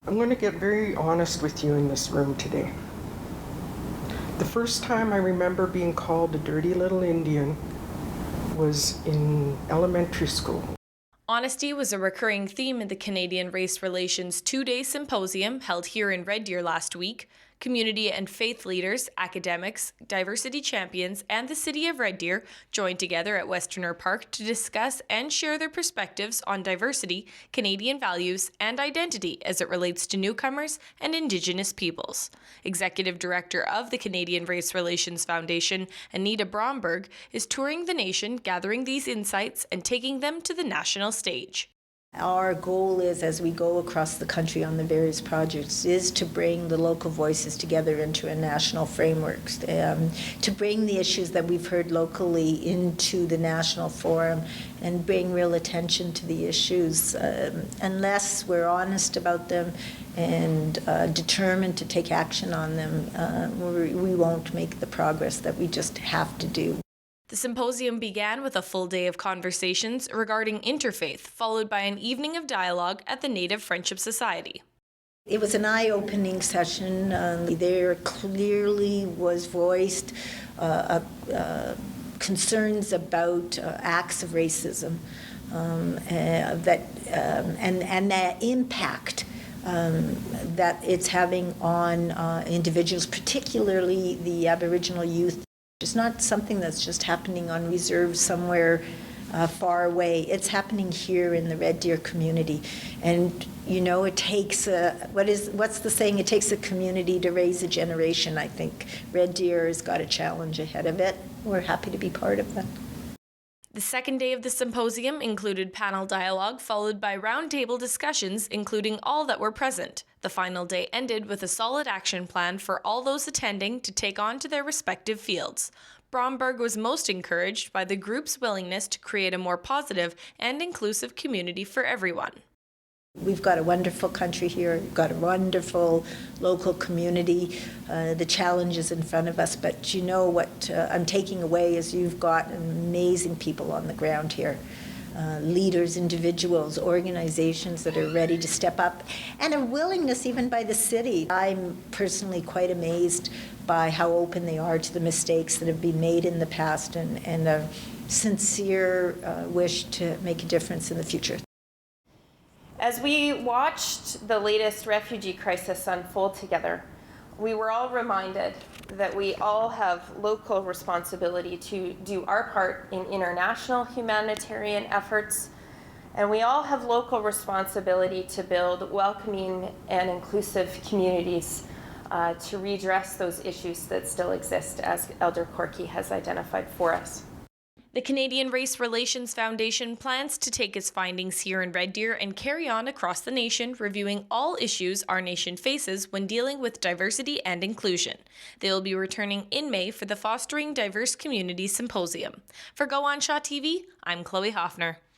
I'm going to get very honest with you in this room today. The first time I remember being called a dirty little Indian was in elementary school. Honesty was a recurring theme in the Canadian Race Relations two-day symposium held here in Red Deer last week. Community and faith leaders, academics, diversity champions, and the City of Red Deer joined together at Westerner Park to discuss and share their perspectives on diversity, Canadian values, and identity as it relates to newcomers and Indigenous peoples. Executive Director of the Canadian Race Relations Foundation, Anita Bromberg, is touring the nation, gathering these insights and taking them to the national stage. Our goal is, as we go across the country on the various projects, is to bring the local voices together into a national framework, to bring the issues that we've heard locally into the national forum and bring real attention to the issues. Unless we're honest about them and determined to take action on them, we won't make the progress that we just have to do. The symposium began with a full day of conversations regarding interfaith, followed by an evening of dialogue at the Native Friendship Society. It was an eye-opening session. There clearly was voiced concerns about acts of racism and the impact that it's having on individuals, particularly the Aboriginal youth. It's not something that's just happening on reserve somewhere far away. It's happening here in the Red Deer community. And, you know, it takes what's the saying? It takes a community to raise a generation, I think. Red Deer has got a challenge ahead of it. We're happy to be part of that. The second day of the symposium included panel dialogue followed by roundtable discussions, including all that were present. The final day ended with a solid action plan for all those attending to take on to their respective fields. Bromberg was most encouraged by the group's willingness to create a more positive and inclusive community for everyone. We've got a wonderful country here, we've got a wonderful local community. The challenge is in front of us, but you know what I'm taking away is you've got amazing people on the ground here. Leaders, individuals, organizations that are ready to step up, and a willingness even by the city. I'm personally quite amazed by how open they are to the mistakes that have been made in the past and a sincere wish to make a difference in the future. As we watched the latest refugee crisis unfold together, we were all reminded that we all have local responsibility to do our part in international humanitarian efforts, and we all have local responsibility to build welcoming and inclusive communities to redress those issues that still exist, as Elder Corky has identified for us. The Canadian Race Relations Foundation plans to take its findings here in Red Deer and carry on across the nation, reviewing all issues our nation faces when dealing with diversity and inclusion. They will be returning in May for the Fostering Diverse Communities Symposium. For Go On Shaw TV, I'm Chloe Hopfner.